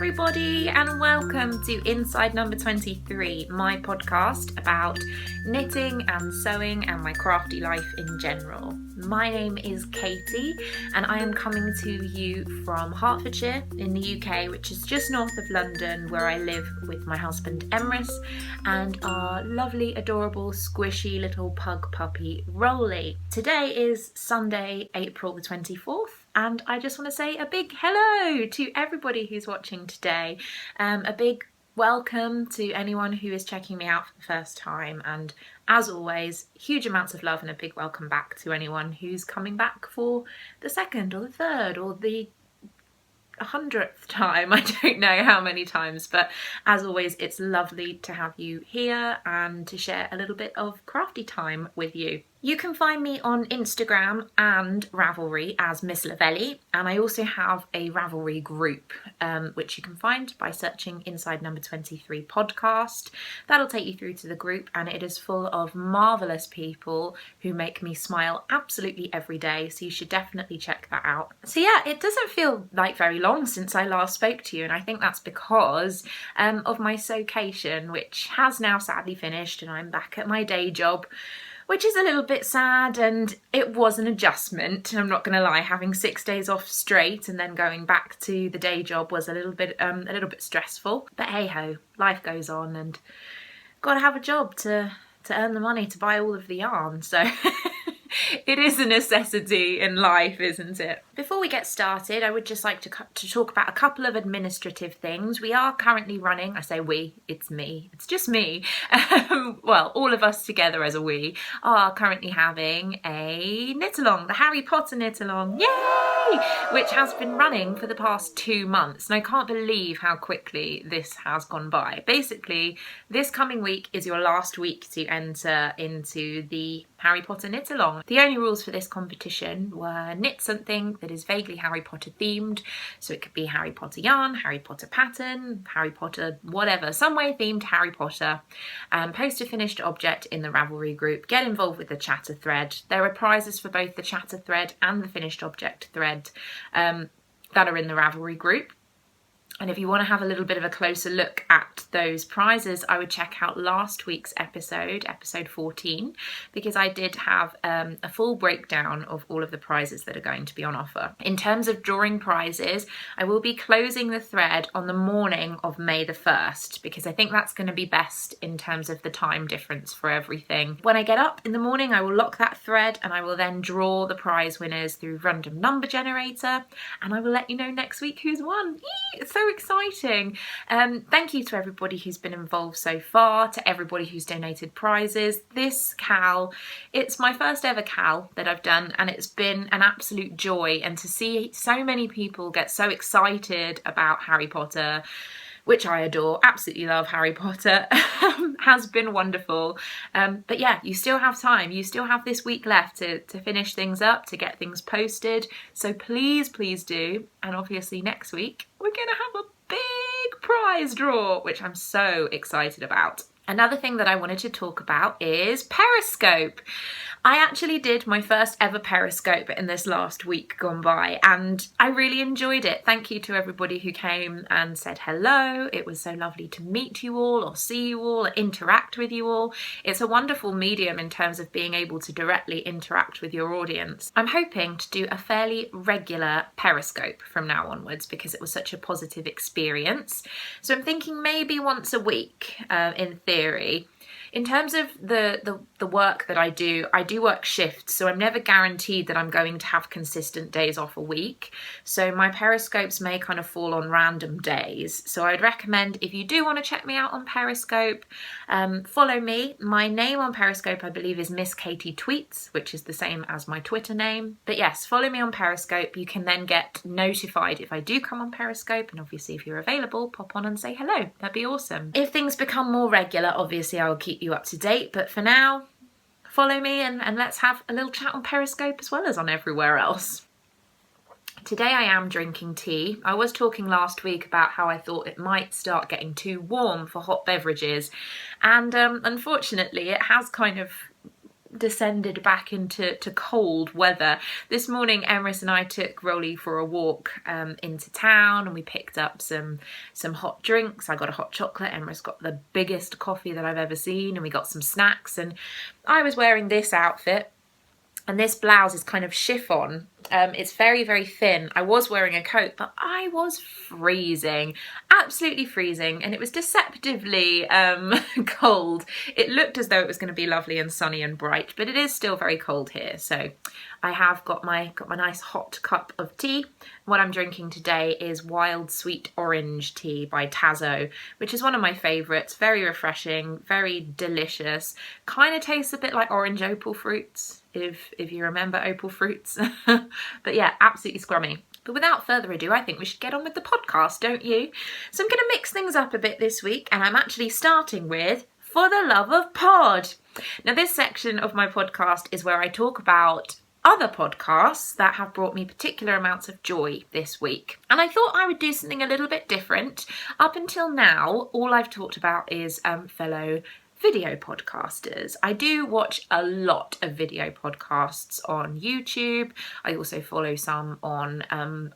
everybody, and welcome to Inside Number 23, my podcast about knitting and sewing and my crafty life in general. My name is Katie, and I am coming to you from Hertfordshire in the UK, which is just north of London, where I live with my husband Emrys and our lovely, adorable, squishy little pug puppy Rolly. Today is Sunday, April the 24th. And I just want to say a big hello to everybody who's watching today. A big welcome to anyone who is checking me out for the first time. And as always, huge amounts of love and a big welcome back to anyone who's coming back for the second or the third or the 100th time. I don't know how many times, but as always, it's lovely to have you here and to share a little bit of crafty time with you. You can find me on Instagram and Ravelry as Miss Lavelli, and I also have a Ravelry group, which you can find by searching Inside Number 23 Podcast. That'll take you through to the group, and it is full of marvellous people who make me smile absolutely every day, so you should definitely check that out. So yeah, it doesn't feel like very long since I last spoke to you, and I think that's because of my sewcation, which has now sadly finished, and I'm back at my day job, which is a little bit sad, and it was an adjustment. I'm not going to lie, having 6 days off straight and then going back to the day job was a little bit stressful. But hey ho, life goes on, and got to have a job to earn the money to buy all of the yarn. So it is a necessity in life, isn't it? Before we get started, I would just like to talk about a couple of administrative things. We are currently running, I say we, it's me, it's just me. Well, all of us together as a we are currently having a knit-along, the Harry Potter knit-along, yay! Which has been running for the past 2 months. And I can't believe how quickly this has gone by. Basically, this coming week is your last week to enter into the Harry Potter knit-along. The only rules for this competition were knit something that is vaguely Harry Potter themed. So it could be Harry Potter yarn, Harry Potter pattern, Harry Potter whatever, some way themed Harry Potter. Post a finished object in the Ravelry group. Get involved with the chatter thread. There are prizes for both the chatter thread and the finished object thread that are in the Ravelry group. And if you want to have a little bit of a closer look at those prizes, I would check out last week's episode 14, because I did have a full breakdown of all of the prizes that are going to be on offer. In terms of drawing prizes, I will be closing the thread on the morning of May the 1st, because I think that's going to be best in terms of the time difference for everything. When I get up in the morning, I will lock that thread, and I will then draw the prize winners through random number generator, and I will let you know next week who's won. Yee! It's so exciting. Thank you to everybody who's been involved so far, to everybody who's donated prizes. This KAL, it's my first ever KAL that I've done, and it's been an absolute joy, and to see so many people get so excited about Harry Potter, which I adore, absolutely love Harry Potter, has been wonderful. But yeah, you still have time. You still have this week left to finish things up, to get things posted. So please, please do. And obviously next week, we're going to have a big prize draw, which I'm so excited about. Another thing that I wanted to talk about is Periscope. I actually did my first ever Periscope in this last week gone by, and I really enjoyed it. Thank you to everybody who came and said hello. It was so lovely to meet you all, or see you all, or interact with you all. It's a wonderful medium in terms of being able to directly interact with your audience. I'm hoping to do a fairly regular Periscope from now onwards, because it was such a positive experience. So I'm thinking maybe once a week, in theory. In terms of the work that I do work shifts, so I'm never guaranteed that I'm going to have consistent days off a week. So my Periscopes may kind of fall on random days. So I'd recommend, if you do want to check me out on Periscope, follow me. My name on Periscope, I believe, is misskatietweets, which is the same as my Twitter name. But yes, follow me on Periscope. You can then get notified if I do come on Periscope. And obviously, if you're available, pop on and say hello. That'd be awesome. If things become more regular, obviously, I'll keep you up to date. But for now, follow me and let's have a little chat on Periscope as well as on everywhere else. Today I am drinking tea. I was talking last week about how I thought it might start getting too warm for hot beverages, and unfortunately it has kind of descended back into cold weather. This morning, Emrys and I took Rolly for a walk into town, and we picked up some hot drinks. I got a hot chocolate. Emrys got the biggest coffee that I've ever seen, and we got some snacks. And I was wearing this outfit. And this blouse is kind of chiffon. It's very, very thin. I was wearing a coat, but I was freezing, absolutely freezing. And it was deceptively cold. It looked as though it was going to be lovely and sunny and bright, but it is still very cold here. So I have got my nice hot cup of tea. What I'm drinking today is Wild Sweet Orange tea by Tazo, which is one of my favourites. Very refreshing, very delicious. Kind of tastes a bit like orange opal fruits, if you remember opal fruits. But yeah, absolutely scrummy. But without further ado, I think we should get on with the podcast, don't you? So I'm going to mix things up a bit this week, and I'm actually starting with For the Love of Pod. Now, this section of my podcast is where I talk about other podcasts that have brought me particular amounts of joy this week. And I thought I would do something a little bit different. Up until now, all I've talked about is fellow video podcasters. I do watch a lot of video podcasts on YouTube. I also follow some on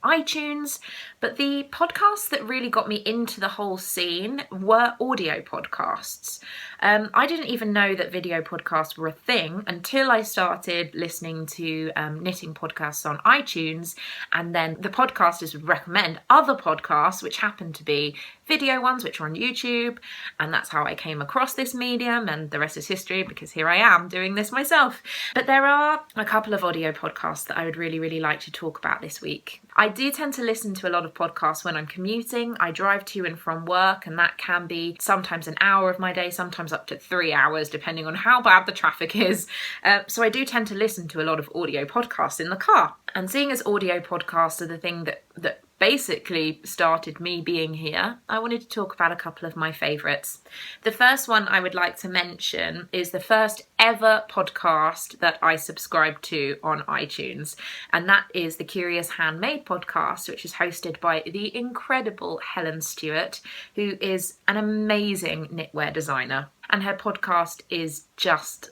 iTunes. But the podcasts that really got me into the whole scene were audio podcasts. I didn't even know that video podcasts were a thing until I started listening to knitting podcasts on iTunes, and then the podcasters would recommend other podcasts which happened to be video ones which are on YouTube, and that's how I came across this medium, and the rest is history because here I am doing this myself. But there are a couple of audio podcasts that I would really like to talk about this week. I do tend to listen to a lot of podcasts when I'm commuting. I drive to and from work, and that can be sometimes an hour of my day, sometimes up to 3 hours, depending on how bad the traffic is. So I do tend to listen to a lot of audio podcasts in the car. And seeing as audio podcasts are the thing that basically started me being here, I wanted to talk about a couple of my favourites. The first one I would like to mention is the first ever podcast that I subscribed to on iTunes, and that is the Curious Handmade podcast, which is hosted by the incredible Helen Stewart, who is an amazing knitwear designer, and her podcast is just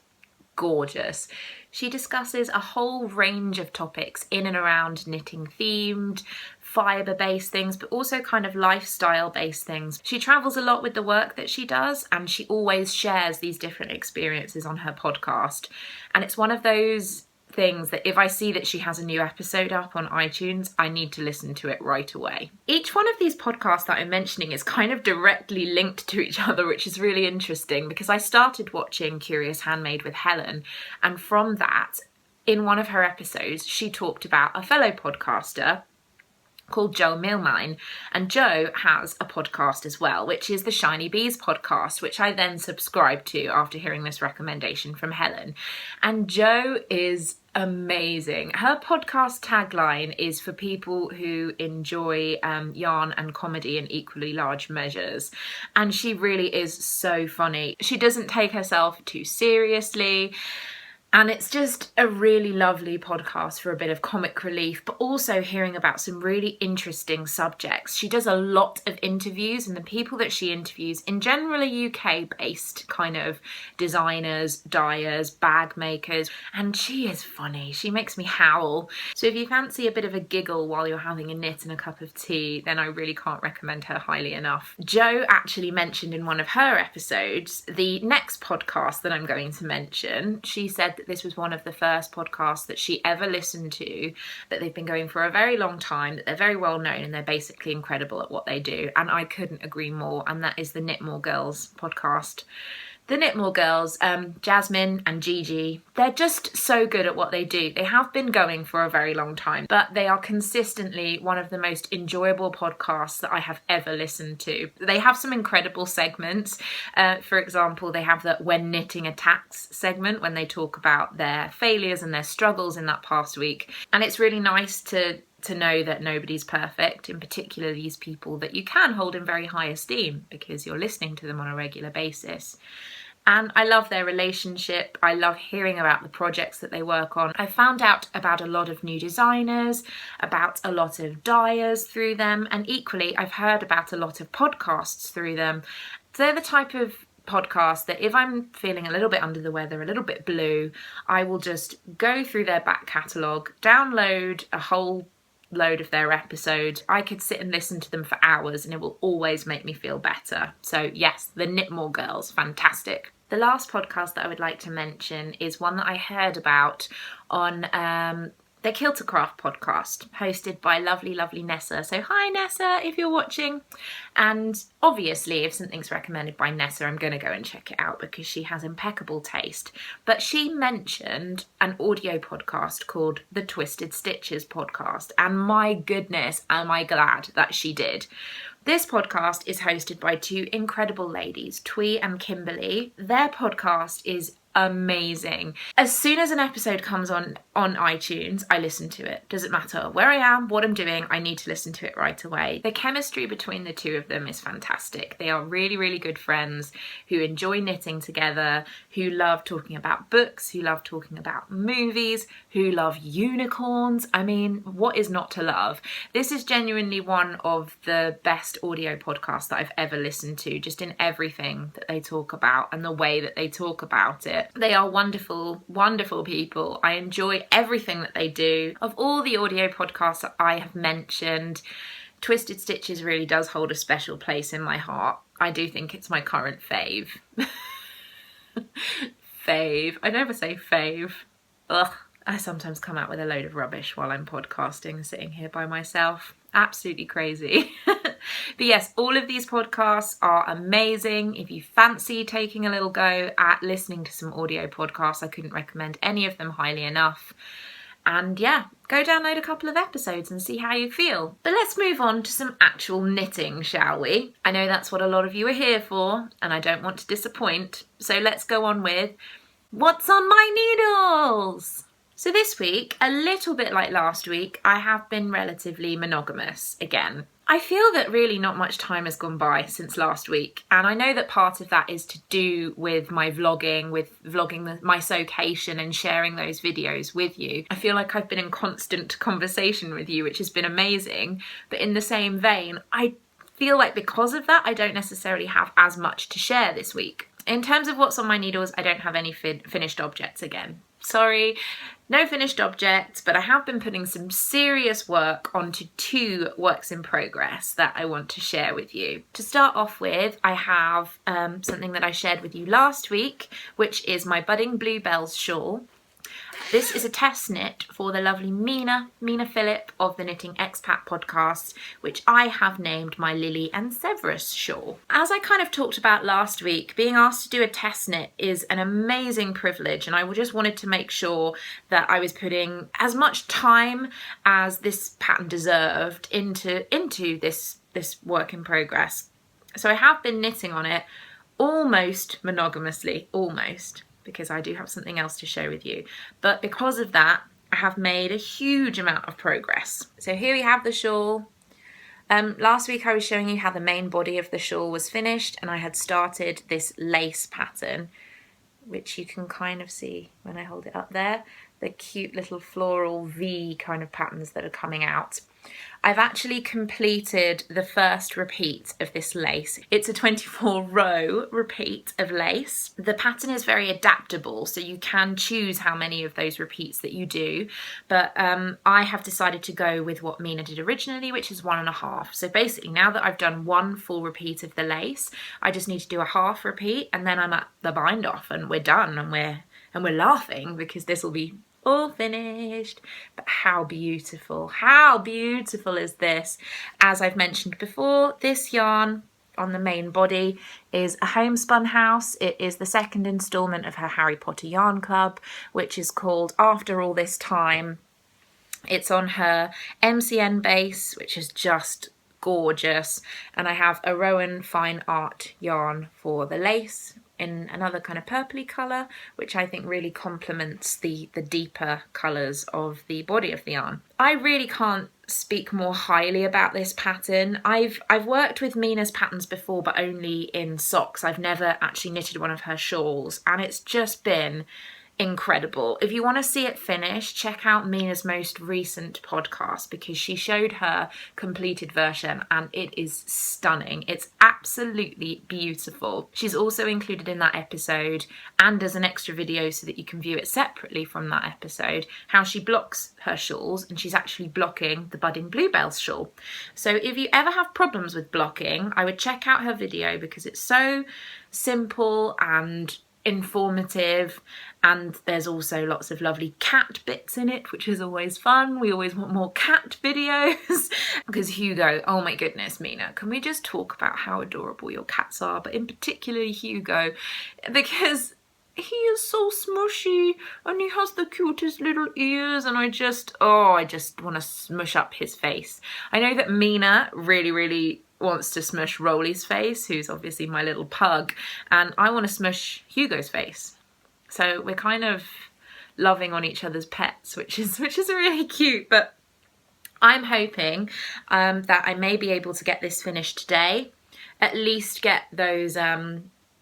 gorgeous. She discusses a whole range of topics in and around knitting themed, fibre-based things, but also kind of lifestyle-based things. She travels a lot with the work that she does, and she always shares these different experiences on her podcast. And it's one of those things that if I see that she has a new episode up on iTunes, I need to listen to it right away. Each one of these podcasts that I'm mentioning is kind of directly linked to each other, which is really interesting because I started watching Curious Handmade with Helen, and from that, in one of her episodes, she talked about a fellow podcaster called Jo Milmine, and Jo has a podcast as well, which is the Shinybees Podcast, which I then subscribed to after hearing this recommendation from Helen. And Jo is amazing. Her podcast tagline is for people who enjoy yarn and comedy in equally large measures, and she really is so funny. She doesn't take herself too seriously, and it's just a really lovely podcast for a bit of comic relief, but also hearing about some really interesting subjects. She does a lot of interviews, and the people that she interviews in generally UK-based kind of designers, dyers, bag makers, and she is funny. She makes me howl. So if you fancy a bit of a giggle while you're having a knit and a cup of tea, then I really can't recommend her highly enough. Jo actually mentioned in one of her episodes the next podcast that I'm going to mention. She said that this was one of the first podcasts that she ever listened to, that they've been going for a very long time, that they're very well known, and they're basically incredible at what they do. And I couldn't agree more. And that is the Knitmore Girls podcast. The Knitmore Girls, Jasmin and Gigi, they're just so good at what they do. They have been going for a very long time, but they are consistently one of the most enjoyable podcasts that I have ever listened to. They have some incredible segments. For example, they have the When Knitting Attacks segment, when they talk about their failures and their struggles in that past week. And it's really nice to know that nobody's perfect, in particular these people that you can hold in very high esteem because you're listening to them on a regular basis. And I love their relationship. I love hearing about the projects that they work on. I found out about a lot of new designers, about a lot of dyers through them, and equally I've heard about a lot of podcasts through them. They're the type of podcast that if I'm feeling a little bit under the weather, a little bit blue, I will just go through their back catalogue, download a whole load of their episodes. I could sit and listen to them for hours and it will always make me feel better. So yes, the Knitmore girls, fantastic. The last podcast that I would like to mention is one that I heard about on the Kilter Craft podcast, hosted by lovely Nessa. So hi Nessa, if you're watching. And obviously if something's recommended by Nessa, I'm going to go and check it out because she has impeccable taste. But she mentioned an audio podcast called the Twisted Stitches podcast, and my goodness, am I glad that she did. This podcast is hosted by two incredible ladies, Thuy and Kimberley. Their podcast is amazing. As soon as an episode comes on iTunes, I listen to it. Doesn't matter where I am, what I'm doing, I need to listen to it right away. The chemistry between the two of them is fantastic. They are really good friends who enjoy knitting together, who love talking about books, who love talking about movies, who love unicorns. I mean, what is not to love? This is genuinely one of the best audio podcasts that I've ever listened to, just in everything that they talk about and the way that they talk about it. They are wonderful people. I enjoy everything that they do. Of all the audio podcasts that I have mentioned, Twisted Stitches really does hold a special place in my heart. I do think it's my current fave. Fave. I never say fave. Ugh. I sometimes come out with a load of rubbish while I'm podcasting, sitting here by myself. Absolutely crazy. But yes, all of these podcasts are amazing. If you fancy taking a little go at listening to some audio podcasts, I couldn't recommend any of them highly enough. And yeah, go download a couple of episodes and see how you feel. But let's move on to some actual knitting, shall we? I know that's what a lot of you are here for, and I don't want to disappoint. So let's go on with what's on my needles? So this week, a little bit like last week, I have been relatively monogamous again. I feel that really not much time has gone by since last week, and I know that part of that is to do with my vlogging, my sewcation and sharing those videos with you. I feel like I've been in constant conversation with you, which has been amazing, but in the same vein, I feel like because of that, I don't necessarily have as much to share this week. In terms of what's on my needles, I don't have any finished objects again. Sorry, no finished objects, but I have been putting some serious work onto two works in progress that I want to share with you. To start off with, I have something that I shared with you last week, which is my Budding Bluebells Shawl. This is a test knit for the lovely Mina Philipp of the Knitting Expat podcast, which I have named my Lily and Severus Shawl. As I kind of talked about last week, being asked to do a test knit is an amazing privilege, and I just wanted to make sure that I was putting as much time as this pattern deserved into this work in progress. So I have been knitting on it almost monogamously, because I do have something else to share with you. But because of that, I have made a huge amount of progress. So here we have the shawl. Last week I was showing you how the main body of the shawl was finished, and I had started this lace pattern, which you can kind of see when I hold it up there, the cute little floral V kind of patterns that are coming out. I've actually completed the first repeat of this lace. It's a 24-row repeat of lace. The pattern is very adaptable, so you can choose how many of those repeats that you do, but I have decided to go with what Mina did originally, which is 1.5. So basically, now that I've done one full repeat of the lace, I just need to do a half repeat, and then I'm at the bind off and we're done, and we're laughing because this will be all finished. But how beautiful is this? As I've mentioned before, this yarn on the main body is a Homespun house. It is the second instalment of her Harry Potter yarn club, which is called After All This Time. It's on her MCN base, which is just gorgeous, and I have a Rowan fine art yarn for the lace in another kind of purpley colour, which I think really complements the deeper colours of the body of the yarn. I really can't speak more highly about this pattern. I've worked with Mina's patterns before, but only in socks. I've never actually knitted one of her shawls, and it's just been incredible. If you want to see it finished, check out Mina's most recent podcast because she showed her completed version and it is stunning. It's absolutely beautiful. She's also included in that episode, and as an extra video so that you can view it separately from that episode, how she blocks her shawls, and she's actually blocking the Budding Bluebells shawl. So if you ever have problems with blocking, I would check out her video because it's so simple and informative, and there's also lots of lovely cat bits in it, which is always fun. We always want more cat videos because Hugo, oh my goodness, Mina, can we just talk about how adorable your cats are, but in particular Hugo, because he is so smushy and he has the cutest little ears, and I just want to smush up his face. I know that Mina really wants to smush Rolly's face, who's obviously my little pug, and I want to smush Hugo's face. So we're kind of loving on each other's pets, which is really cute. But I'm hoping that I may be able to get this finished today, at least get those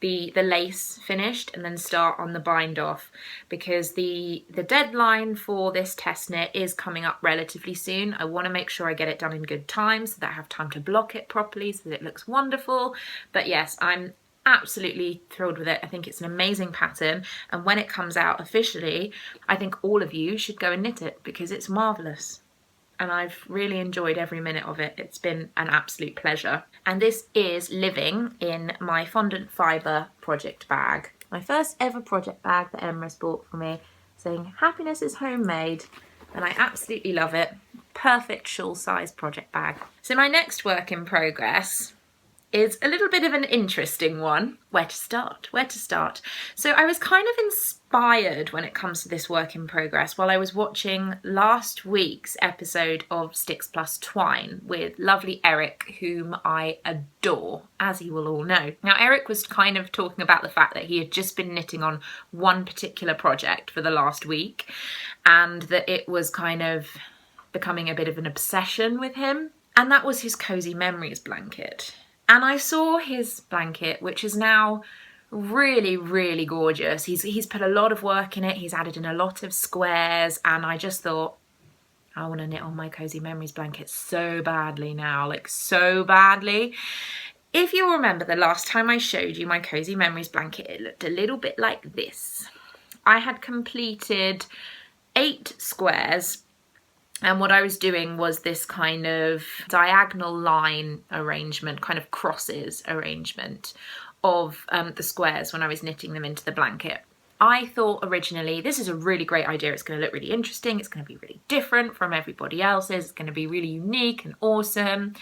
the lace finished and then start on the bind off, because the deadline for this test knit is coming up relatively soon. I want to make sure I get it done in good time so that I have time to block it properly so that it looks wonderful. But yes, I'm absolutely thrilled with it. I think it's an amazing pattern, and when it comes out officially, I think all of you should go and knit it because it's marvellous. And I've really enjoyed every minute of it. It's been an absolute pleasure. And this is living in my fondant fibre project bag. My first ever project bag that Emrys bought for me, saying happiness is homemade, and I absolutely love it. Perfect shawl size project bag. So my next work in progress is a little bit of an interesting one. Where to start? So I was kind of inspired when it comes to this work in progress while I was watching last week's episode of Sticks Plus Twine with lovely Eric, whom I adore, as you will all know. Now, Eric was kind of talking about the fact that he had just been knitting on one particular project for the last week, and that it was kind of becoming a bit of an obsession with him, and that was his Cozy Memories blanket. And I saw his blanket, which is now really gorgeous. He's put a lot of work in it. He's added in a lot of squares, and I just thought, I want to knit on my Cozy Memories blanket so badly now, like so badly. If you remember the last time I showed you my Cozy Memories blanket, it looked a little bit like this. I had completed 8 squares, and what I was doing was this kind of diagonal line arrangement, kind of crosses arrangement of the squares when I was knitting them into the blanket. I thought originally, this is a really great idea. It's going to look really interesting. It's going to be really different from everybody else's. It's going to be really unique and awesome.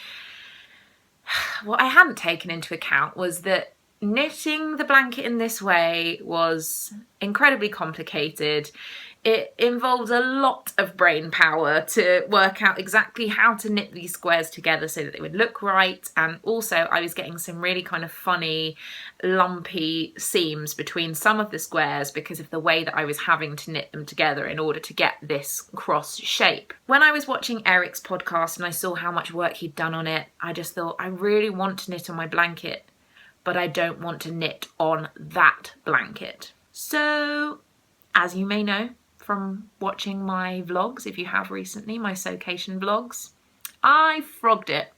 What I hadn't taken into account was that knitting the blanket in this way was incredibly complicated. It involves a lot of brain power to work out exactly how to knit these squares together so that they would look right. And also I was getting some really kind of funny, lumpy seams between some of the squares because of the way that I was having to knit them together in order to get this cross shape. When I was watching Eric's podcast and I saw how much work he'd done on it, I just thought, I really want to knit on my blanket, but I don't want to knit on that blanket. So, as you may know from watching my vlogs, if you have recently, my sewcation vlogs, I frogged it.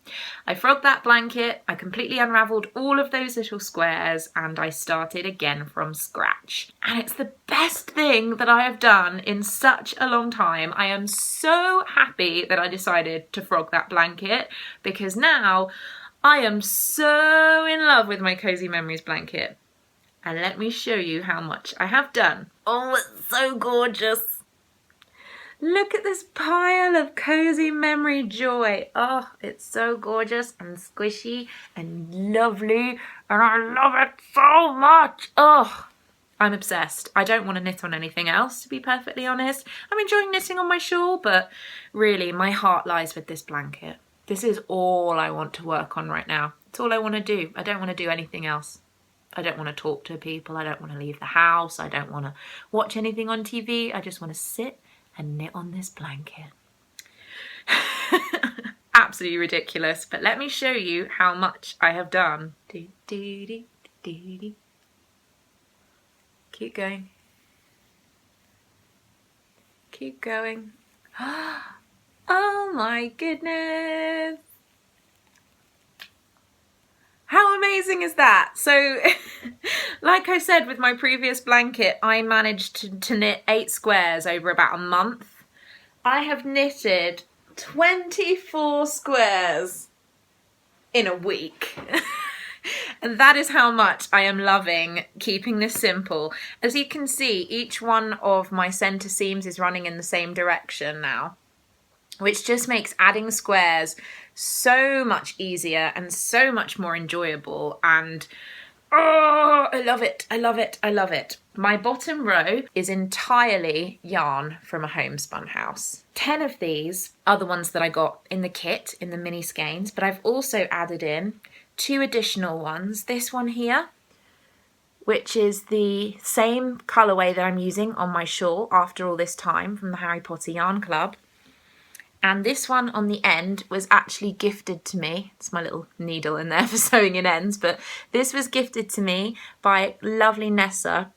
I frogged that blanket, I completely unravelled all of those little squares, and I started again from scratch. And it's the best thing that I have done in such a long time. I am so happy that I decided to frog that blanket, because now I am so in love with my Cozy Memories blanket. And let me show you how much I have done. Oh, it's so gorgeous. Look at this pile of Cozy Memory joy. Oh, it's so gorgeous and squishy and lovely, and I love it so much. Oh, I'm obsessed. I don't want to knit on anything else, to be perfectly honest. I'm enjoying knitting on my shawl, but really my heart lies with this blanket. This is all I want to work on right now. It's all I want to do. I don't want to do anything else. I don't want to talk to people. I don't want to leave the house. I don't want to watch anything on TV. I just want to sit and knit on this blanket. Absolutely ridiculous. But let me show you how much I have done. Keep going. Keep going. Oh my goodness. How amazing is that? So, like I said with my previous blanket, I managed to knit 8 squares over about a month. I have knitted 24 squares in a week. And that is how much I am loving keeping this simple. As you can see, each one of my centre seams is running in the same direction now, which just makes adding squares so much easier and so much more enjoyable. And oh, I love it, I love it, I love it. My bottom row is entirely yarn from a Homespun house. 10 of these are the ones that I got in the kit, in the mini skeins, but I've also added in 2 additional ones. This one here, which is the same colourway that I'm using on my shawl after all this time from the Harry Potter Yarn Club. And this one on the end was actually gifted to me. It's my little needle in there for sewing in ends, but this was gifted to me by lovely Nessa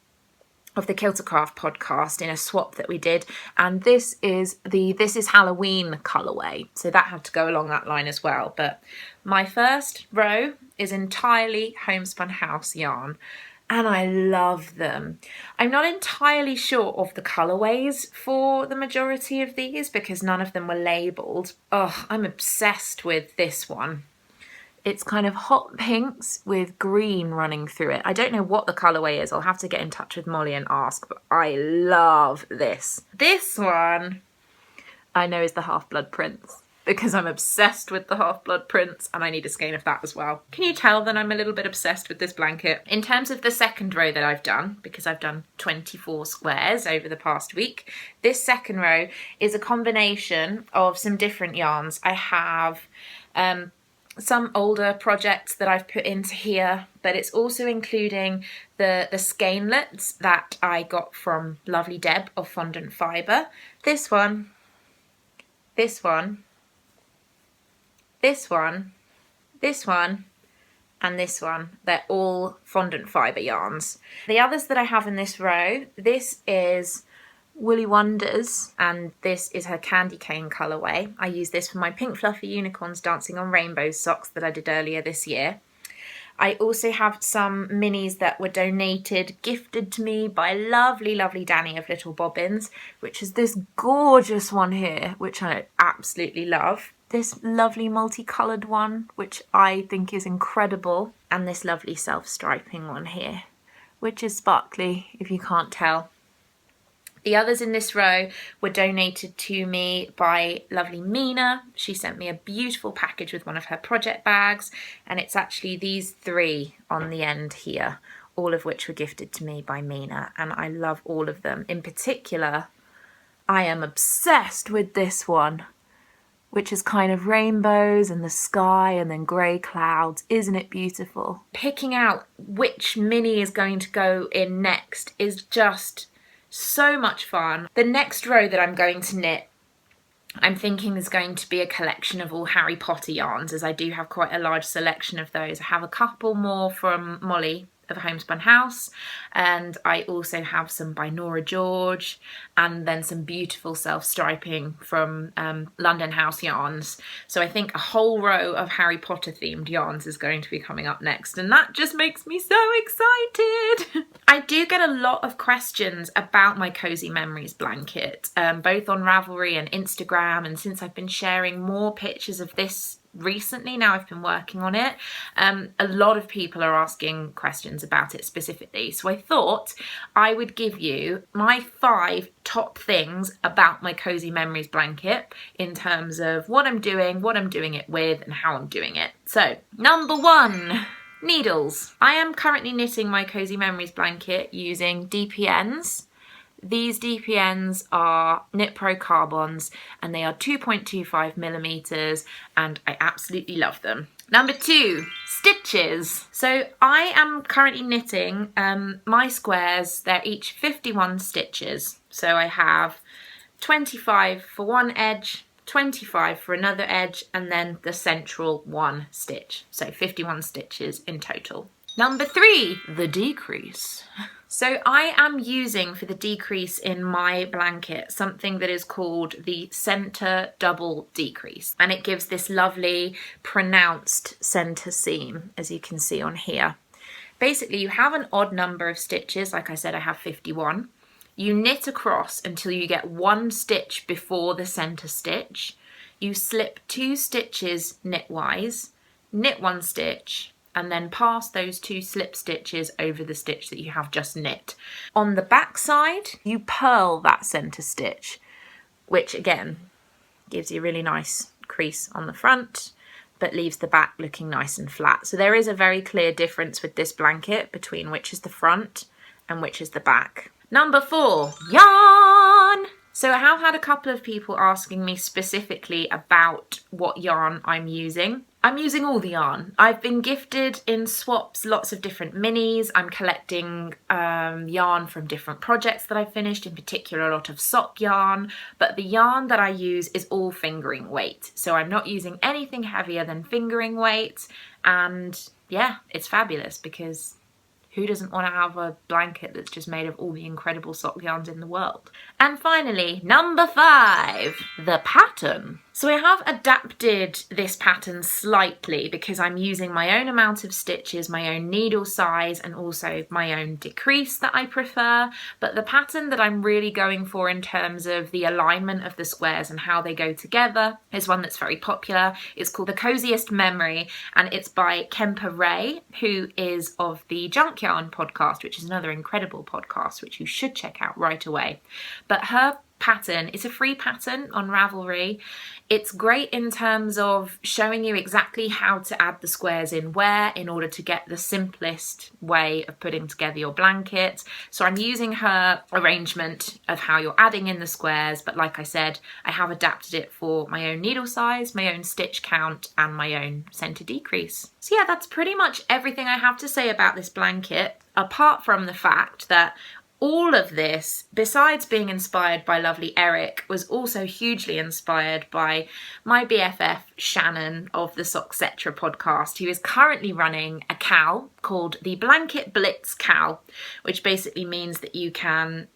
of the Craft podcast in a swap that we did. And this is Halloween colourway. So that had to go along that line as well. But my first row is entirely Homespun House yarn. And I love them. I'm not entirely sure of the colourways for the majority of these because none of them were labelled. Oh, I'm obsessed with this one. It's kind of hot pinks with green running through it. I don't know what the colourway is. I'll have to get in touch with Molly and ask, but I love this. This one I know is the Half-Blood Prince, because I'm obsessed with the Half-Blood Prince and I need a skein of that as well. Can you tell that I'm a little bit obsessed with this blanket? In terms of the second row that I've done, because I've done 24 squares over the past week, this second row is a combination of some different yarns. I have some older projects that I've put into here, but it's also including the skeinlets that I got from lovely Deb of Fondant Fibre. This one, this one, this one, this one, and this one. They're all Fondant Fibre yarns. The others that I have in this row, this is Woolly Wonders, and this is her Candy Cane colourway. I use this for my pink fluffy unicorns dancing on rainbows socks that I did earlier this year. I also have some minis that were donated, gifted to me by lovely, lovely Danny of Little Bobbins, which is this gorgeous one here, which I absolutely love. This lovely multicoloured one, which I think is incredible. And this lovely self-striping one here, which is sparkly, if you can't tell. The others in this row were donated to me by lovely Mina. She sent me a beautiful package with one of her project bags, and it's actually these 3 on the end here, all of which were gifted to me by Mina, and I love all of them. In particular, I am obsessed with this one, which is kind of rainbows and the sky and then grey clouds. Isn't it beautiful? Picking out which mini is going to go in next is just so much fun. The next row that I'm going to knit, I'm thinking is going to be a collection of all Harry Potter yarns, as I do have quite a large selection of those. I have a couple more from Molly of Homespun House, and I also have some by Nora George, and then some beautiful self-striping from London House Yarns. So I think a whole row of Harry Potter themed yarns is going to be coming up next, and that just makes me so excited. I do get a lot of questions about my Cozy Memories blanket, both on Ravelry and Instagram, and since I've been sharing more pictures of this recently, now I've been working on it, a lot of people are asking questions about it specifically. So I thought I would give you my 5 top things about my Cozy Memories blanket in terms of what I'm doing it with, and how I'm doing it. So, number 1, needles. I am currently knitting my Cozy Memories blanket using DPNs. These DPNs are Knit Pro Carbons, and they are 2.25 millimeters, and I absolutely love them. Number 2, stitches. So I am currently knitting my squares. They're each 51 stitches. So I have 25 for one edge, 25 for another edge, and then the central 1 stitch. So 51 stitches in total. Number 3, the decrease. So I am using for the decrease in my blanket something that is called the center double decrease, and it gives this lovely pronounced center seam, as you can see on here. Basically, you have an odd number of stitches. Like I said, I have 51. You knit across until you get 1 stitch before the center stitch. You slip 2 stitches knitwise, knit 1 stitch, and then pass those 2 slip stitches over the stitch that you have just knit. On the back side, you purl that center stitch, which again gives you a really nice crease on the front, but leaves the back looking nice and flat. So there is a very clear difference with this blanket between which is the front and which is the back. Number 4, yarn. So I have had a couple of people asking me specifically about what yarn I'm using. I'm using all the yarn. I've been gifted in swaps lots of different minis. I'm collecting yarn from different projects that I've finished, in particular a lot of sock yarn, but the yarn that I use is all fingering weight. So I'm not using anything heavier than fingering weight, and yeah, it's fabulous because who doesn't want to have a blanket that's just made of all the incredible sock yarns in the world? And finally, number 5, the pattern. So I have adapted this pattern slightly because I'm using my own amount of stitches, my own needle size, and also my own decrease that I prefer. But the pattern that I'm really going for in terms of the alignment of the squares and how they go together is one that's very popular. It's called The Coziest Memory, and it's by Kimberley, who is of the Junk Yarn podcast, which is another incredible podcast, which you should check out right away. But her pattern is a free pattern on Ravelry. It's great in terms of showing you exactly how to add the squares in where in order to get the simplest way of putting together your blanket. So I'm using her arrangement of how you're adding in the squares, but like I said, I have adapted it for my own needle size, my own stitch count, and my own center decrease. So yeah, that's pretty much everything I have to say about this blanket, apart from the fact that all of this, besides being inspired by lovely Eric, was also hugely inspired by my BFF Shannon of the Socksetra podcast, who is currently running a KAL called the Blanket Blitz KAL, which basically means that you can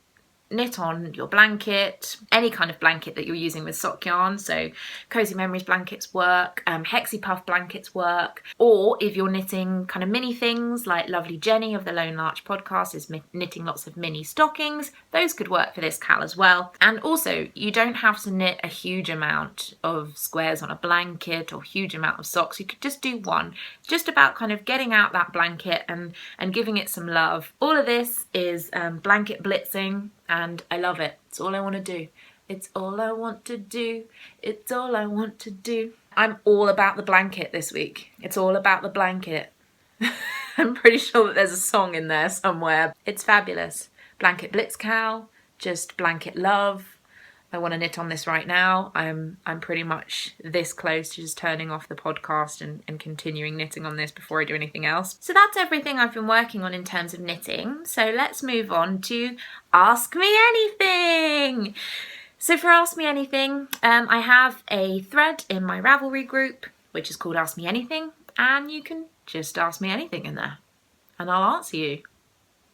knit on your blanket, any kind of blanket that you're using with sock yarn. So Cozy Memories blankets work, Hexy Puff blankets work, or if you're knitting kind of mini things like lovely Jenny of the Lone Larch podcast is knitting lots of mini stockings, those could work for this KAL as well. And also, you don't have to knit a huge amount of squares on a blanket or huge amount of socks. You could just do one. It's just about kind of getting out that blanket and giving it some love. All of this is blanket blitzing, and I love it. It's all I want to do. It's all I want to do. It's all I want to do. I'm all about the blanket this week. It's all about the blanket. I'm pretty sure that there's a song in there somewhere. It's fabulous. Blanket Blitz KAL, just blanket love. I want to knit on this right now. I'm pretty much this close to just turning off the podcast and continuing knitting on this before I do anything else. So that's everything I've been working on in terms of knitting. So let's move on to Ask Me Anything. So for Ask Me Anything, I have a thread in my Ravelry group, which is called Ask Me Anything, and you can just ask me anything in there, and I'll answer you.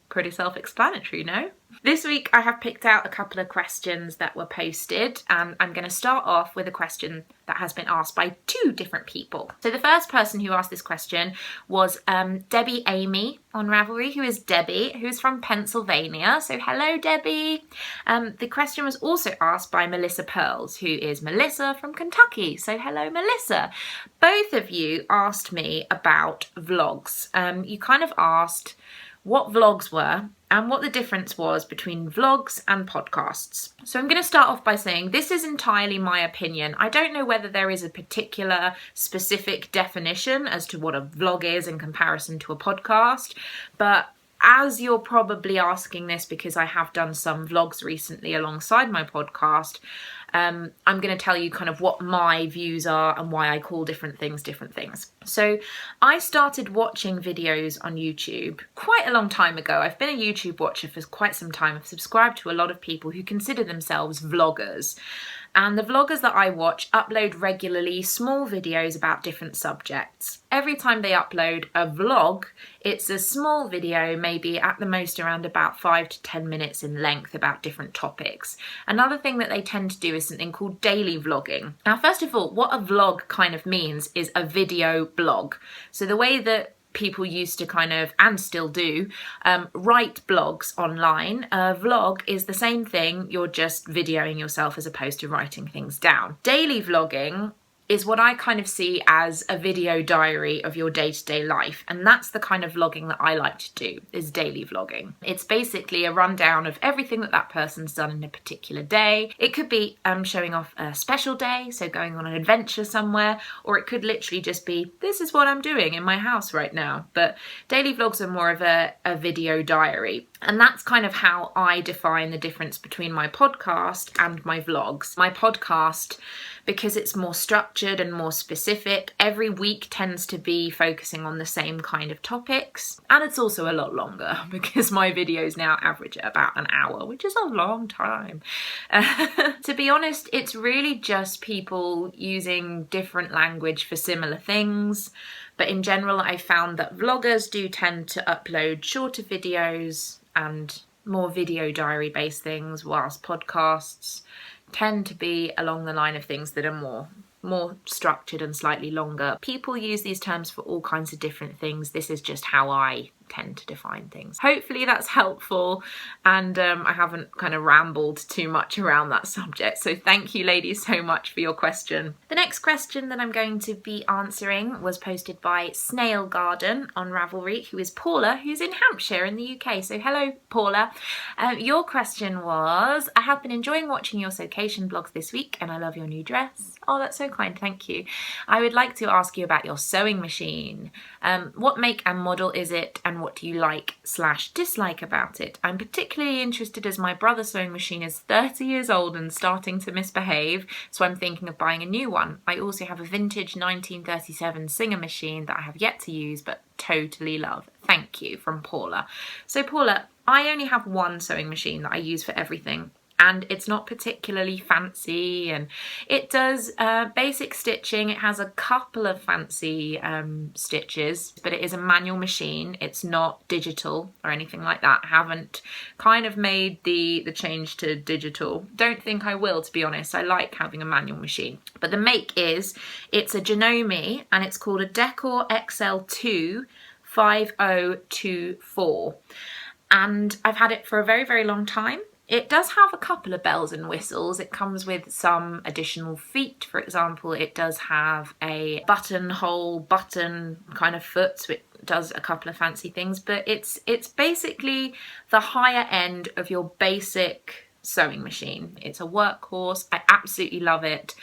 Pretty self-explanatory, no? This week I have picked out a couple of questions that were posted, and I'm going to start off with a question that has been asked by 2 different people. So the first person who asked this question was Debbie Amy on Ravelry, who is Debbie, who's from Pennsylvania. So hello, Debbie. The question was also asked by Melissa Pearls, who is Melissa from Kentucky. So hello, Melissa. Both of you asked me about vlogs. You kind of asked what vlogs were and what the difference was between vlogs and podcasts. So I'm going to start off by saying this is entirely my opinion. I don't know whether there is a particular specific definition as to what a vlog is in comparison to a podcast, but as you're probably asking this because I have done some vlogs recently alongside my podcast, I'm going to tell you kind of what my views are and why I call different things. So I started watching videos on YouTube quite a long time ago. I've been a YouTube watcher for quite some time. I've subscribed to a lot of people who consider themselves vloggers. And the vloggers that I watch upload regularly small videos about different subjects. Every time they upload a vlog, it's a small video, maybe at the most around about 5 to 10 minutes in length, about different topics. Another thing that they tend to do is something called daily vlogging. Now, first of all, what a vlog kind of means is a video blog. So the way that people used to kind of, and still do, write blogs online. A vlog is the same thing, you're just videoing yourself as opposed to writing things down. Daily vlogging is what I kind of see as a video diary of your day-to-day life, and that's the kind of vlogging that I like to do, is daily vlogging. It's basically a rundown of everything that person's done in a particular day. It could be showing off a special day, so going on an adventure somewhere, or it could literally just be, this is what I'm doing in my house right now. But daily vlogs are more of a video diary. And that's kind of how I define the difference between my podcast and my vlogs. My podcast, because it's more structured and more specific, every week tends to be focusing on the same kind of topics. And it's also a lot longer because my videos now average at about an hour, which is a long time. To be honest, it's really just people using different language for similar things. But in general, I found that vloggers do tend to upload shorter videos and more video diary based things, whilst podcasts tend to be along the line of things that are more structured and slightly longer. People use these terms for all kinds of different things. This is just how I tend to define things. Hopefully that's helpful, and I haven't kind of rambled too much around that subject, so thank you ladies so much for your question. The next question that I'm going to be answering was posted by Snail Garden on Ravelry, who is Paula, who's in Hampshire in the UK. So hello Paula. Your question was, I have been enjoying watching your sewcation blogs this week and I love your new dress. Oh, that's so kind, thank you. I would like to ask you about your sewing machine. What make and model is it, and what do you like/dislike about it? I'm particularly interested as my brother's sewing machine is 30 years old and starting to misbehave, so I'm thinking of buying a new one. I also have a vintage 1937 Singer machine that I have yet to use but totally love. Thank you, from Paula. So Paula, I only have one sewing machine that I use for everything, and it's not particularly fancy, and it does basic stitching. It has a couple of fancy stitches, but it is a manual machine. It's not digital or anything like that. I haven't kind of made the change to digital. Don't think I will, to be honest. I like having a manual machine. But the make is, it's a Janome, and it's called a Decor XL2 5024. And I've had it for a very, very long time. It does have a couple of bells and whistles. It comes with some additional feet. For example, it does have a buttonhole button kind of foot, so it does a couple of fancy things, but it's basically the higher end of your basic sewing machine. It's a workhorse. I absolutely love it.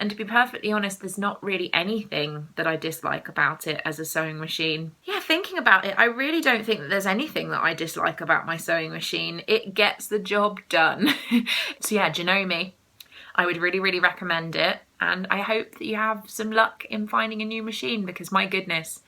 And to be perfectly honest, there's not really anything that I dislike about it as a sewing machine. Yeah, thinking about it, I really don't think that there's anything that I dislike about my sewing machine. It gets the job done. So yeah, Janome, I would really, really recommend it. And I hope that you have some luck in finding a new machine, because my goodness,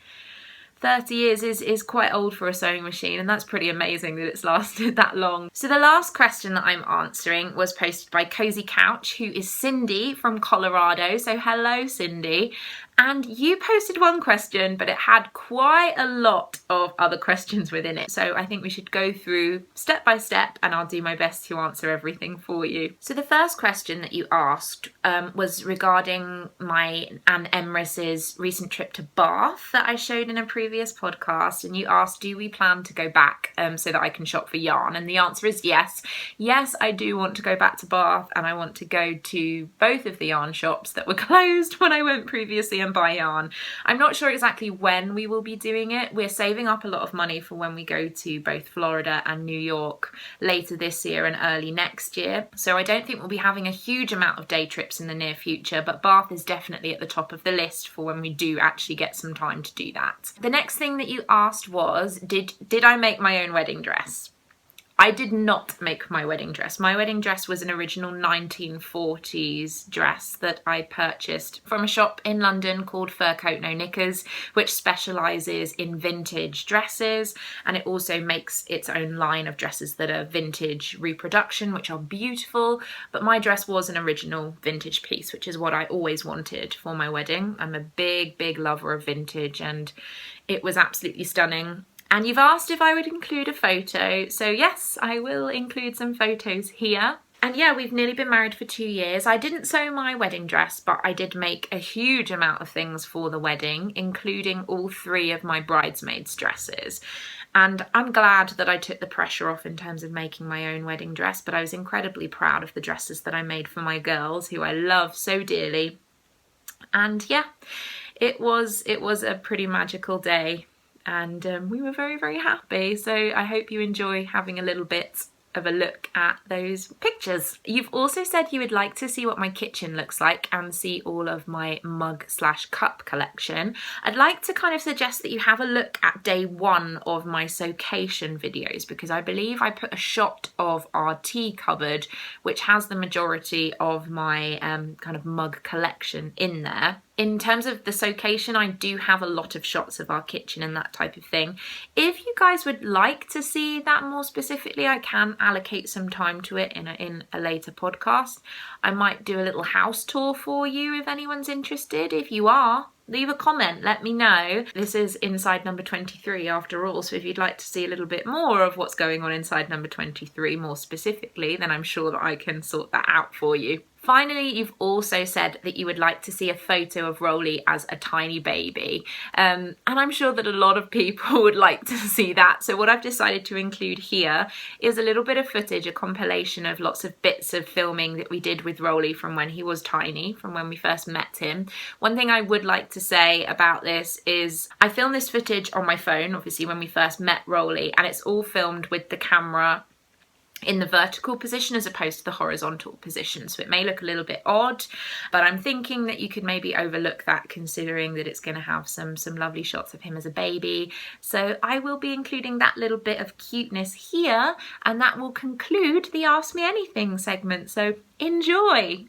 30 years is quite old for a sewing machine, and that's pretty amazing that it's lasted that long. So the last question that I'm answering was posted by Cozy Couch, who is Cindy from Colorado. So hello, Cindy. And you posted one question, but it had quite a lot of other questions within it. So I think we should go through step by step, and I'll do my best to answer everything for you. So the first question that you asked was regarding my Anne Emrys's recent trip to Bath that I showed in a previous podcast. And you asked, do we plan to go back so that I can shop for yarn? And the answer is yes. Yes, I do want to go back to Bath, and I want to go to both of the yarn shops that were closed when I went previously and buy yarn. I'm not sure exactly when we will be doing it. We're saving up a lot of money for when we go to both Florida and New York later this year and early next year. So I don't think we'll be having a huge amount of day trips in the near future, but Bath is definitely at the top of the list for when we do actually get some time to do that. The next thing that you asked was, did I make my own wedding dress? I did not make my wedding dress. My wedding dress was an original 1940s dress that I purchased from a shop in London called Fur Coat No Knickers, which specialises in vintage dresses, and it also makes its own line of dresses that are vintage reproduction, which are beautiful. But my dress was an original vintage piece, which is what I always wanted for my wedding. I'm a big lover of vintage, and it was absolutely stunning. And you've asked if I would include a photo, so yes, I will include some photos here. And yeah, we've nearly been married for 2 years. I didn't sew my wedding dress, but I did make a huge amount of things for the wedding, including all 3 of my bridesmaids' dresses. And I'm glad that I took the pressure off in terms of making my own wedding dress, but I was incredibly proud of the dresses that I made for my girls, who I love so dearly. And yeah, it was a pretty magical day. And we were very happy, so I hope you enjoy having a little bit of a look at those pictures. You've also said you would like to see what my kitchen looks like and see all of my mug/cup collection. I'd like to kind of suggest that you have a look at day 1 of my sewcation videos, because I believe I put a shot of our tea cupboard, which has the majority of my kind of mug collection in there. In terms of the sewcation, I do have a lot of shots of our kitchen and that type of thing. If you guys would like to see that more specifically, I can allocate some time to it in a later podcast. I might do a little house tour for you if anyone's interested. If you are, leave a comment, let me know. This is inside number 23 after all, so if you'd like to see a little bit more of what's going on inside number 23 more specifically, then I'm sure that I can sort that out for you. Finally, you've also said that you would like to see a photo of Rolly as a tiny baby. And I'm sure that a lot of people would like to see that. So what I've decided to include here is a little bit of footage, a compilation of lots of bits of filming that we did with Rolly from when he was tiny, from when we first met him. One thing I would like to say about this is I filmed this footage on my phone, obviously, when we first met Rolly, and it's all filmed with the camera in the vertical position as opposed to the horizontal position, so it may look a little bit odd, but I'm thinking that you could maybe overlook that, considering that it's going to have some lovely shots of him as a baby. So I will be including that little bit of cuteness here, and that will conclude the Ask Me Anything segment, so enjoy!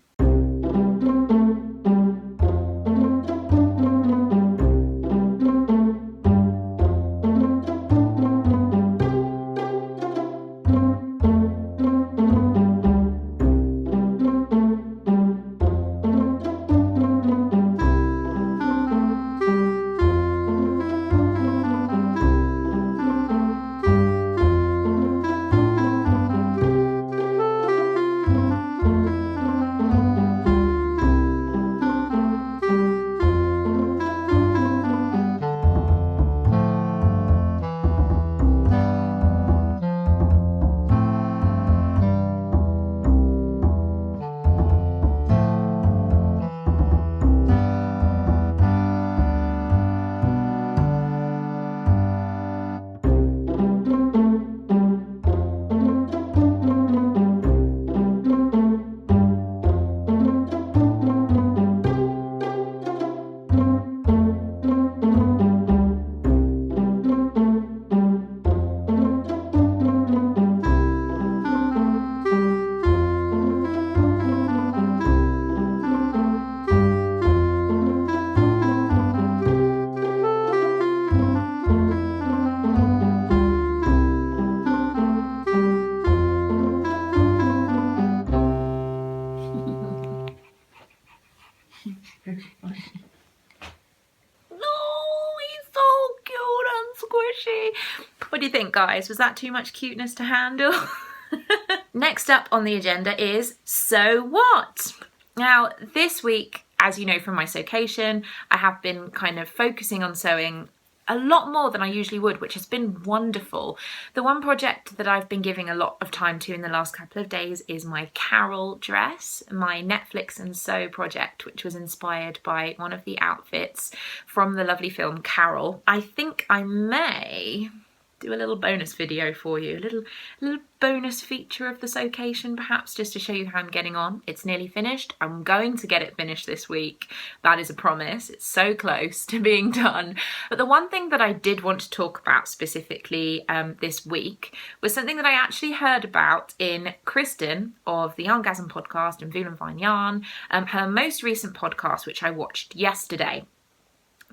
What do you think, guys? Was that too much cuteness to handle? Next up on the agenda is So What? Now, this week, as you know from my sewcation, I have been kind of focusing on sewing a lot more than I usually would, which has been wonderful. The one project that I've been giving a lot of time to in the last couple of days is my Carol dress, my Netflix and Sew project, which was inspired by one of the outfits from the lovely film Carol. I think I may do a little bonus video for you, a little bonus feature of the sewcation perhaps, just to show you how I'm getting on. It's nearly finished. I'm going to get it finished this week. That is a promise. It's so close to being done. But the one thing that I did want to talk about specifically this week was something that I actually heard about in Kristen of the Yarngasm podcast and Vool and Fine Yarn, her most recent podcast, which I watched yesterday.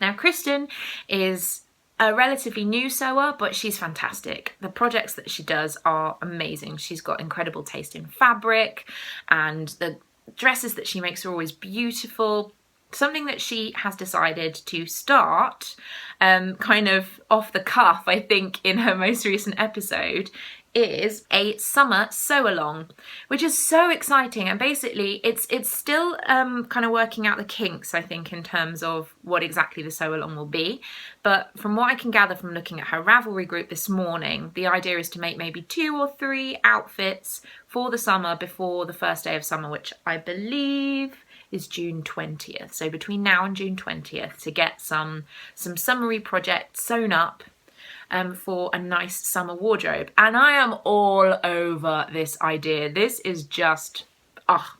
Now, Kristen is a relatively new sewer, but she's fantastic. The projects that she does are amazing. She's got incredible taste in fabric, and the dresses that she makes are always beautiful. Something that she has decided to start, kind of off the cuff, I think, in her most recent episode, is a summer sew-along, which is so exciting. And basically it's still kind of working out the kinks, I think, in terms of what exactly the sew-along will be. But from what I can gather from looking at her Ravelry group this morning, the idea is to make maybe 2 or 3 outfits for the summer before the first day of summer, which I believe is June 20th. So between now and June 20th, to get some summery projects sewn up for a nice summer wardrobe. And I am all over this idea. This is just,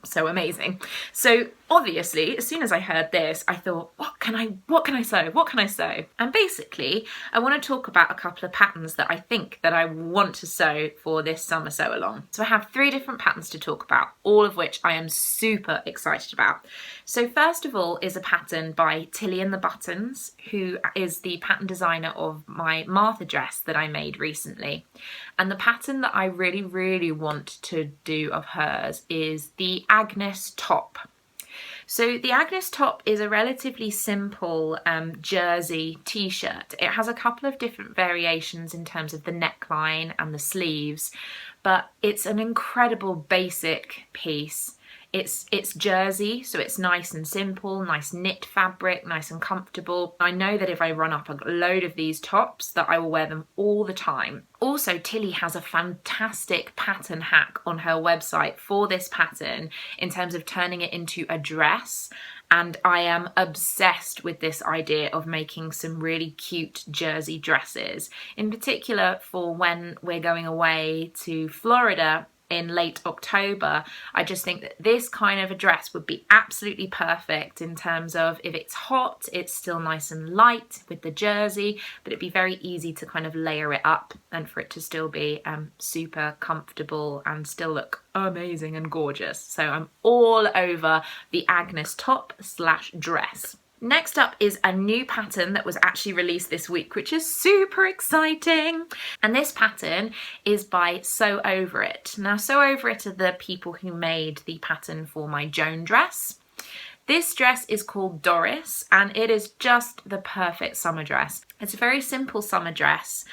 so amazing. So obviously, as soon as I heard this, I thought, what can I sew? And basically, I want to talk about a couple of patterns that I think that I want to sew for this summer sew along. So I have 3 different patterns to talk about, all of which I am super excited about. So first of all is a pattern by Tilly and the Buttons, who is the pattern designer of my Martha dress that I made recently. And the pattern that I really, really want to do of hers is the Agnes top. So the Agnes top is a relatively simple jersey t-shirt. It has a couple of different variations in terms of the neckline and the sleeves, but it's an incredible basic piece. It's jersey, so it's nice and simple, nice knit fabric, nice and comfortable. I know that if I run up a load of these tops that I will wear them all the time. Also, Tilly has a fantastic pattern hack on her website for this pattern in terms of turning it into a dress. And I am obsessed with this idea of making some really cute jersey dresses, in particular for when we're going away to Florida in late October. I just think that this kind of a dress would be absolutely perfect in terms of, if it's hot, it's still nice and light with the jersey, but it'd be very easy to kind of layer it up and for it to still be super comfortable and still look amazing and gorgeous. So I'm all over the Agnes top / dress. Next up is a new pattern that was actually released this week, which is super exciting. And this pattern is by Sew Over It. Now, Sew Over It are the people who made the pattern for my Joan dress. This dress is called Doris, and it is just the perfect summer dress. It's a very simple summer dress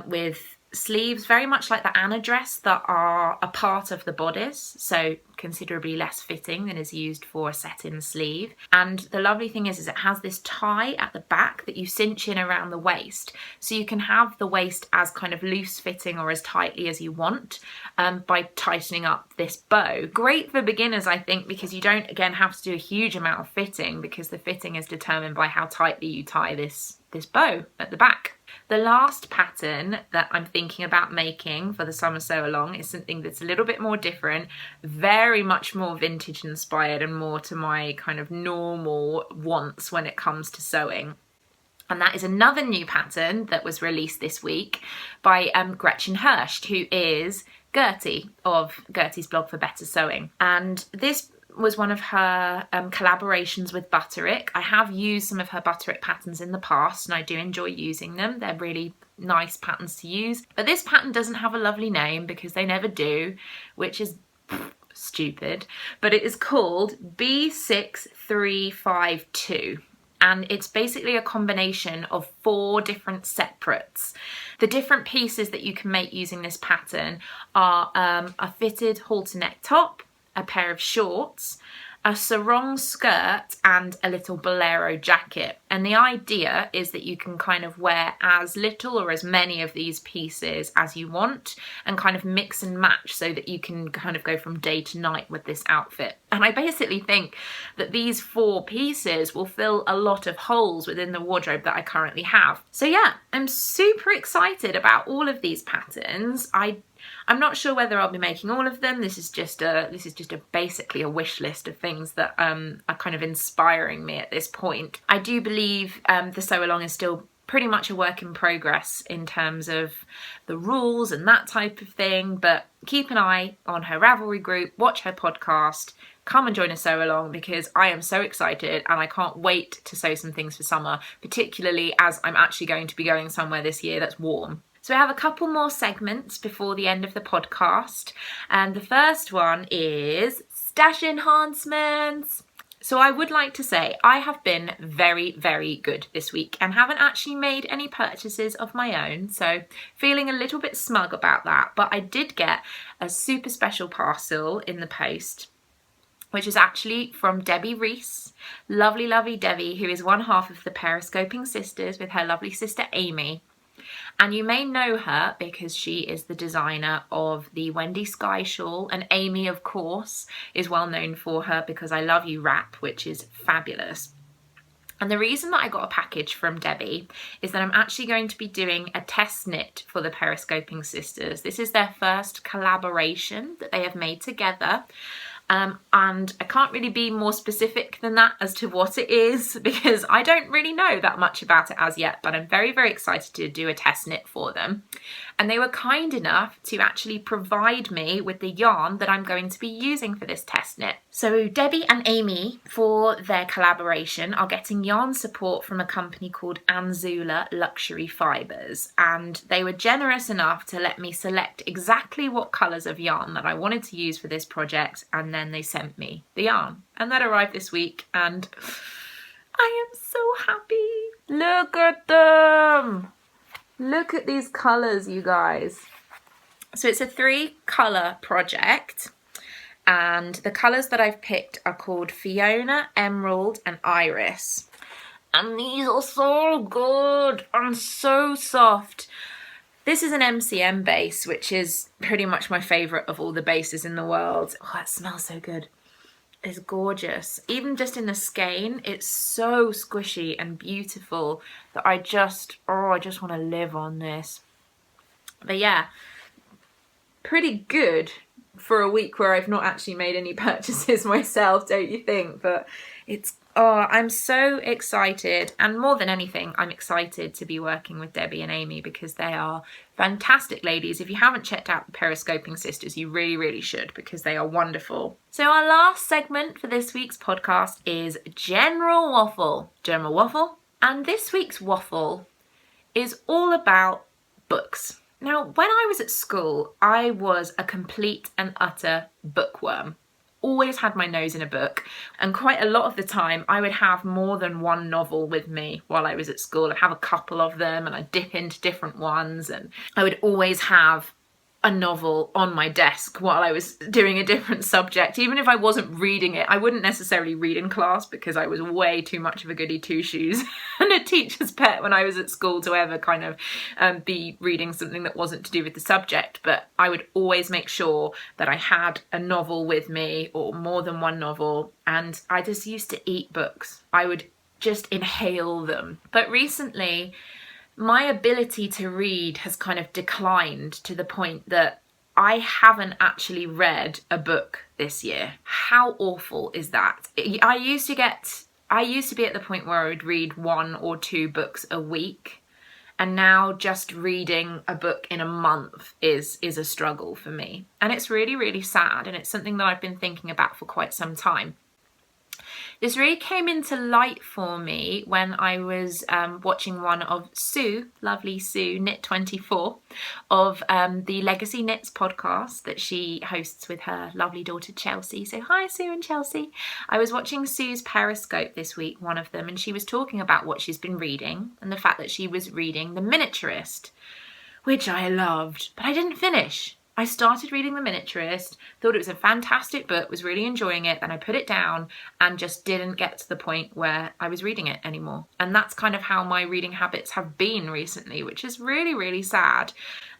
with sleeves very much like the Anna dress that are a part of the bodice, so considerably less fitting than is used for a set-in sleeve. And the lovely thing is it has this tie at the back that you cinch in around the waist, so you can have the waist as kind of loose fitting or as tightly as you want by tightening up this bow. Great for beginners, I think, because you don't again have to do a huge amount of fitting, because the fitting is determined by how tightly you tie this bow at the back. The last pattern that I'm thinking about making for the summer sew along is something that's a little bit more different, very much more vintage inspired and more to my kind of normal wants when it comes to sewing. And that is another new pattern that was released this week by Gretchen Hurst, who is Gertie of Gertie's blog for Better Sewing. And this was one of her collaborations with Butterick. I have used some of her Butterick patterns in the past and I do enjoy using them. They're really nice patterns to use. But this pattern doesn't have a lovely name because they never do, which is stupid. But it is called B6352. And it's basically a combination of 4 different separates. The different pieces that you can make using this pattern are a fitted halter neck top, a pair of shorts, a sarong skirt and a little bolero jacket. And the idea is that you can kind of wear as little or as many of these pieces as you want and kind of mix and match so that you can kind of go from day to night with this outfit. And I basically think that these 4 pieces will fill a lot of holes within the wardrobe that I currently have. So yeah, I'm super excited about all of these patterns. I'm not sure whether I'll be making all of them. This is just basically a wish list of things that are kind of inspiring me at this point. I do believe the sew along is still pretty much a work in progress in terms of the rules and that type of thing, but keep an eye on her Ravelry group, watch her podcast, come and join a sew along, because I am so excited and I can't wait to sew some things for summer, particularly as I'm actually going to be going somewhere this year that's warm. So I have a couple more segments before the end of the podcast, and the first one is stash enhancements. So I would like to say I have been very, very good this week and haven't actually made any purchases of my own, so feeling a little bit smug about that. But I did get a super special parcel in the post, which is actually from Debbie Reese. Lovely, lovely Debbie, who is one half of the Periscoping sisters with her lovely sister Amy. And you may know her because she is the designer of the Wendy Sky shawl, and Amy, of course, is well known for her Because I Love You wrap, which is fabulous. And the reason that I got a package from Debbie is that I'm actually going to be doing a test knit for the Periscoping sisters. This is their first collaboration that they have made together. And I can't really be more specific than that as to what it is, because I don't really know that much about it as yet, but I'm very, very excited to do a test knit for them. And they were kind enough to actually provide me with the yarn that I'm going to be using for this test knit. So Debbie and Amy, for their collaboration, are getting yarn support from a company called Anzula Luxury Fibres, and they were generous enough to let me select exactly what colours of yarn that I wanted to use for this project, and then they sent me the yarn. And that arrived this week, and I am so happy. Look at them! Look at these colours, you guys. So it's a 3-colour project, and the colours that I've picked are called Fiona, Emerald and Iris. And these are so good and so soft. This is an MCM base, which is pretty much my favourite of all the bases in the world. Oh, it smells so good. It's gorgeous. Even just in the skein, it's so squishy and beautiful that I just want to live on this. But yeah, pretty good for a week where I've not actually made any purchases myself, don't you think? But I'm so excited, and more than anything, I'm excited to be working with Debbie and Amy because they are fantastic ladies. If you haven't checked out the Periscoping sisters, you really, really should, because they are wonderful. So our last segment for this week's podcast is General Waffle. General Waffle. And this week's Waffle is all about books. Now, when I was at school, I was a complete and utter bookworm. Always had my nose in a book, and quite a lot of the time I would have more than one novel with me while I was at school. I'd have a couple of them and I'd dip into different ones, and I would always have a novel on my desk while I was doing a different subject. Even if I wasn't reading it, I wouldn't necessarily read in class because I was way too much of a goody two-shoes and a teacher's pet when I was at school to ever kind of be reading something that wasn't to do with the subject. But I would always make sure that I had a novel with me, or more than one novel, and I just used to eat books. I would just inhale them. But recently, my ability to read has kind of declined to the point that I haven't actually read a book this year. How awful is that? I used to be at the point where I would read 1 or 2 books a week, and now just reading a book in a month is a struggle for me. And it's really, really sad, and it's something that I've been thinking about for quite some time. This really came into light for me when I was watching one of Sue, lovely Sue, Knit24, of the Legacy Knits podcast that she hosts with her lovely daughter Chelsea. So hi Sue and Chelsea. I was watching Sue's Periscope this week, one of them, and she was talking about what she's been reading and the fact that she was reading The Miniaturist, which I loved, but I didn't finish. I started reading The Miniaturist, thought it was a fantastic book, was really enjoying it, then I put it down and just didn't get to the point where I was reading it anymore. And that's kind of how my reading habits have been recently, which is really, really sad.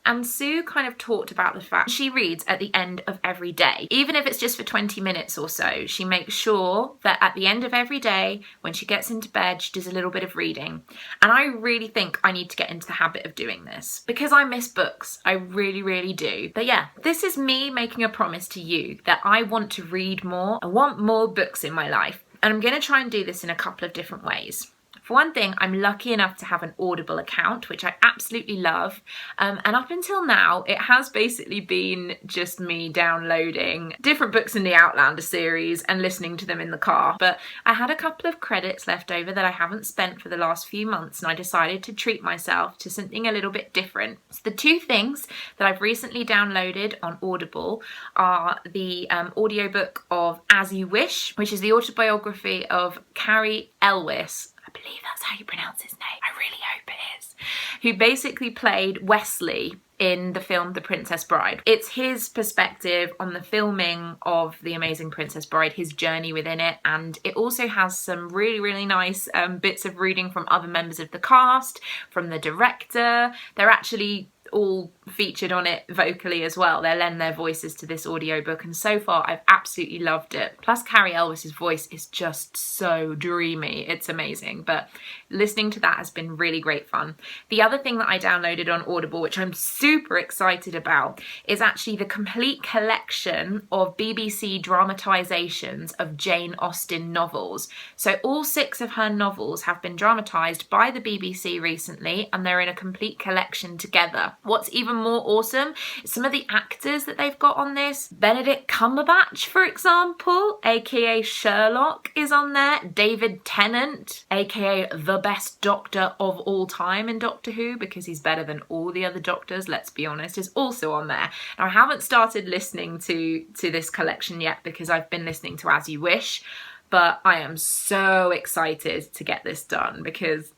And Sue kind of talked about the fact she reads at the end of every day. Even if it's just for 20 minutes or so, she makes sure that at the end of every day, when she gets into bed, she does a little bit of reading. And I really think I need to get into the habit of doing this because I miss books. I really, really do. But yeah, this is me making a promise to you that I want to read more. I want more books in my life. And I'm going to try and do this in a couple of different ways. For one thing, I'm lucky enough to have an Audible account, which I absolutely love. And up until now, it has basically been just me downloading different books in the Outlander series and listening to them in the car. But I had a couple of credits left over that I haven't spent for the last few months, and I decided to treat myself to something a little bit different. So the two things that I've recently downloaded on Audible are the audiobook of As You Wish, which is the autobiography of Cary Elwes. I believe that's how you pronounce his name. I really hope it is. Who basically played Wesley in the film The Princess Bride. It's his perspective on the filming of The Amazing Princess Bride, his journey within it, and it also has some really, really nice bits of reading from other members of the cast, from the director. They're actually all featured on it vocally as well. They lend their voices to this audiobook, and so far I've absolutely loved it. Plus Cary Elwes' voice is just so dreamy. It's amazing. But listening to that has been really great fun. The other thing that I downloaded on Audible, which I'm super excited about, is actually the complete collection of BBC dramatisations of Jane Austen novels. So all 6 of her novels have been dramatised by the BBC recently, and they're in a complete collection together. What's even more awesome is some of the actors that they've got on this. Benedict Cumberbatch, for example, aka Sherlock, is on there. David Tennant, aka the best doctor of all time in Doctor Who, because he's better than all the other doctors, let's be honest, is also on there. Now, I haven't started listening to this collection yet because I've been listening to As You Wish, but I am so excited to get this done because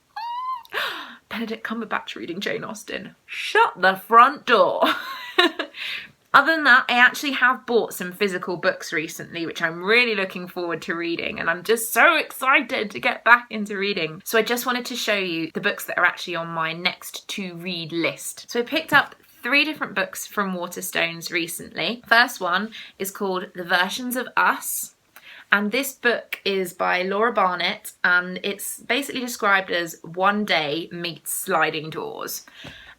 Benedict Cumberbatch reading Jane Austen. Shut the front door. Other than that, I actually have bought some physical books recently, which I'm really looking forward to reading, and I'm just so excited to get back into reading. So I just wanted to show you the books that are actually on my next to read list. So I picked up 3 different books from Waterstones recently. First one is called The Versions of Us. And this book is by Laura Barnett, and it's basically described as One Day meets Sliding Doors.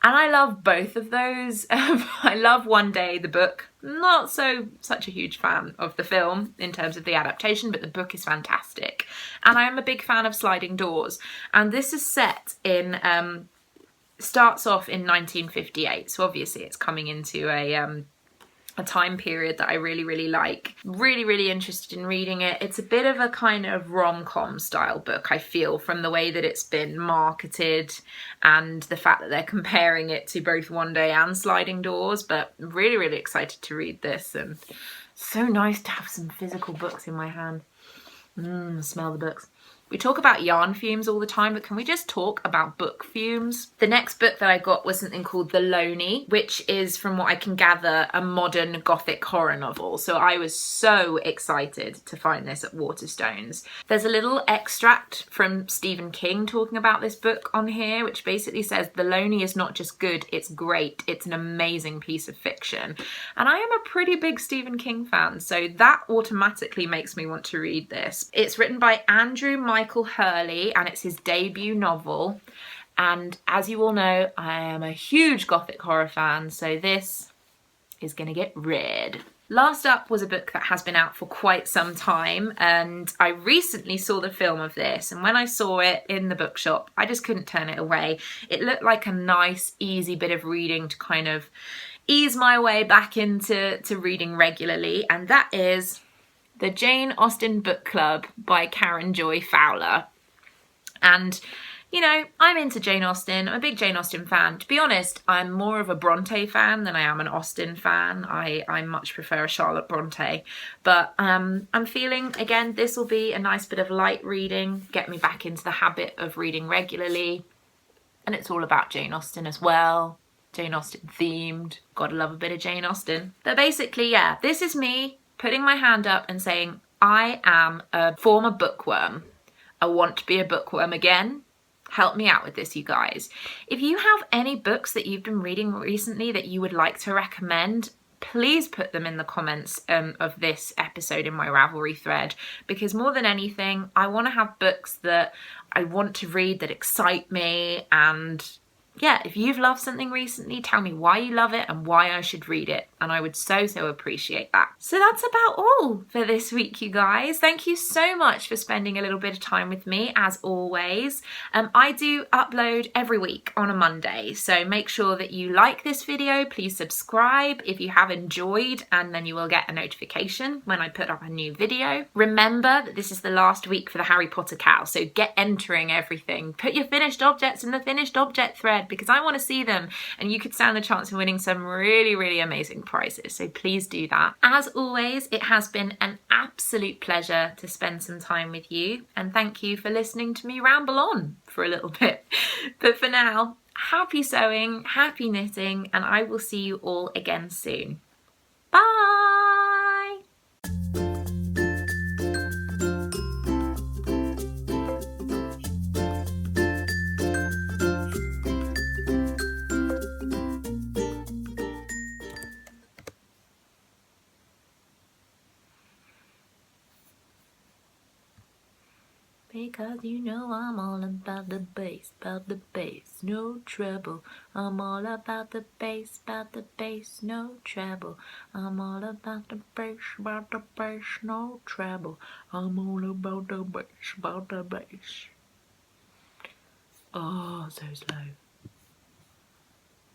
And I love both of those. I love One Day, the book. Not such a huge fan of the film in terms of the adaptation, but the book is fantastic. And I am a big fan of Sliding Doors. And this is set in, starts off in 1958. So obviously it's coming into a time period that I really, really like. Really, really interested in reading it. It's a bit of a kind of rom-com style book, I feel, from the way that it's been marketed and the fact that they're comparing it to both One Day and Sliding Doors, but really, really excited to read this, and so nice to have some physical books in my hand. Smell the books. We talk about yarn fumes all the time, but can we just talk about book fumes? The next book that I got was something called The Loney, which is, from what I can gather, a modern gothic horror novel. So I was so excited to find this at Waterstones. There's a little extract from Stephen King talking about this book on here, which basically says, The Loney is not just good, it's great. It's an amazing piece of fiction. And I am a pretty big Stephen King fan, so that automatically makes me want to read this. It's written by Andrew Michael Hurley, and it's his debut novel, and as you all know, I am a huge gothic horror fan, so this is gonna get read. Last up was a book that has been out for quite some time, and I recently saw the film of this, and when I saw it in the bookshop, I just couldn't turn it away. It looked like a nice, easy bit of reading to kind of ease my way back into reading regularly, and that is The Jane Austen Book Club by Karen Joy Fowler. And, you know, I'm into Jane Austen. I'm a big Jane Austen fan. To be honest, I'm more of a Bronte fan than I am an Austen fan. I much prefer a Charlotte Bronte. But I'm feeling, again, this will be a nice bit of light reading, get me back into the habit of reading regularly. And it's all about Jane Austen as well. Jane Austen themed. Gotta love a bit of Jane Austen. But basically, yeah, this is me putting my hand up and saying, I am a former bookworm. I want to be a bookworm again. help me out with this, you guys. If you have any books that you've been reading recently that you would like to recommend, please put them in the comments of this episode in my Ravelry thread, because more than anything, I want to have books that I want to read that excite me. And yeah, if you've loved something recently, tell me why you love it and why I should read it. And I would so appreciate that. So that's about all for this week, you guys. Thank you so much for spending a little bit of time with me, as always. I do upload every week on a Monday, so make sure that you like this video. Please subscribe if you have enjoyed, and then you will get a notification when I put up a new video. Remember that this is the last week for the Harry Potter KAL, so get entering everything. Put your finished objects in the finished object thread, because I want to see them, and you could stand the chance of winning some really amazing prizes, so please do that. As always, it has been an absolute pleasure to spend some time with you, and thank you for listening to me ramble on for a little bit. But for now, happy sewing, happy knitting, and I will see you all again soon. Bye! Because you know I'm all about the bass, no trouble. I'm all about the bass, no trouble. I'm all about the bass, no trouble. I'm all about the bass, Oh, so slow.